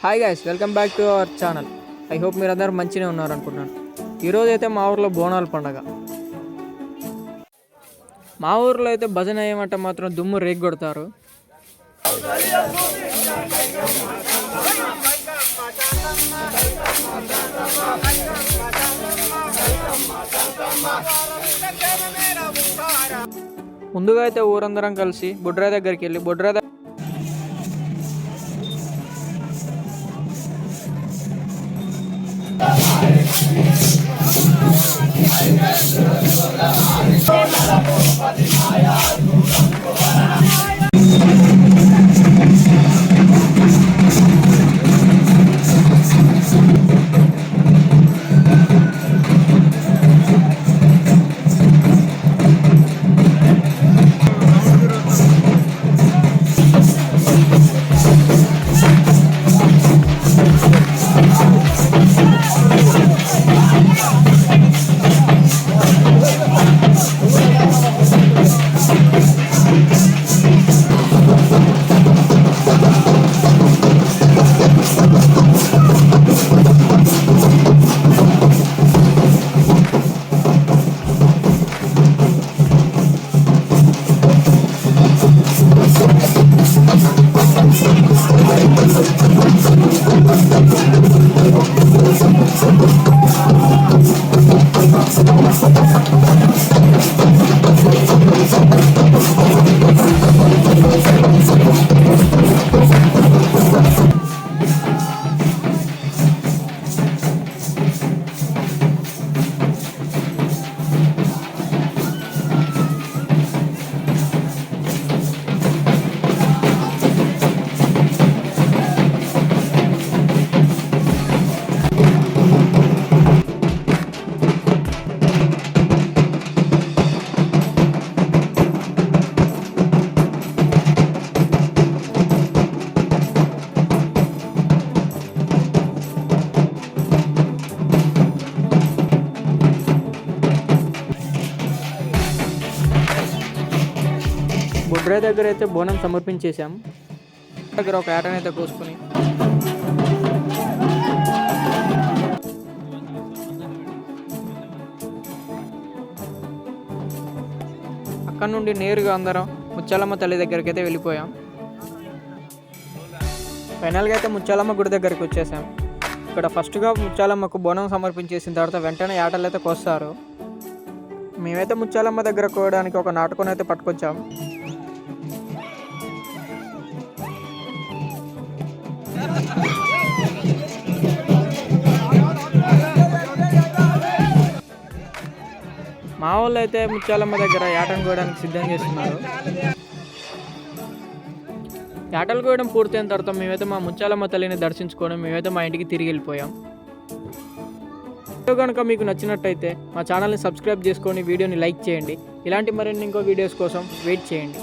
Hi guys, welcome back to our channel. I hope మీరందరూ మంచిగా ఉన్నారనుకుంటున్నాను. ఈరోజు అయితే మా ఊర్లో బోనాల పండగ. మా ఊర్లో అయితే భజన ఏమంటే మాత్రం దుమ్ము రేగి కొడతారు. ముందుగా అయితే ఊరందరం కలిసి బొడ్రా దగ్గరికి వెళ్ళి బొడ్రా దగ్గర అయితే బోనం సమర్పించేసాం. దగ్గర ఒక ఏటనైతే కోసుకొని అక్కడ నుండి నేరుగా అందరం ముత్యాలమ్మ తల్లి దగ్గరికి అయితే వెళ్ళిపోయాం. ఫైనల్గా అయితే ముత్యాలమ్మ గుడి దగ్గరికి వచ్చేసాం. ఇక్కడ ఫస్ట్గా ముత్యాలమ్మకు బోనం సమర్పించేసిన తర్వాత వెంటనే ఏటలు అయితే కోస్తారు. మేమైతే ముత్యాలమ్మ దగ్గర కోయడానికి ఒక నాటుకొని అయితే పట్టుకొచ్చాం. మా వాళ్ళు అయితే ముత్యాలమ్మ దగ్గర యాటను కోయడానికి సిద్ధం చేస్తున్నారు. యాటలు కోయడం పూర్తయిన తర్వాత మేమైతే మా ముత్యాలమ్మ తల్లిని దర్శించుకొని మేమైతే మా ఇంటికి తిరిగి వెళ్ళిపోయాం. వీడియో కనుక మీకు నచ్చినట్టయితే మా ఛానల్ని సబ్స్క్రైబ్ చేసుకొని వీడియోని లైక్ చేయండి. ఇలాంటి మరిన్ని ఇంకో వీడియోస్ కోసం వెయిట్ చేయండి.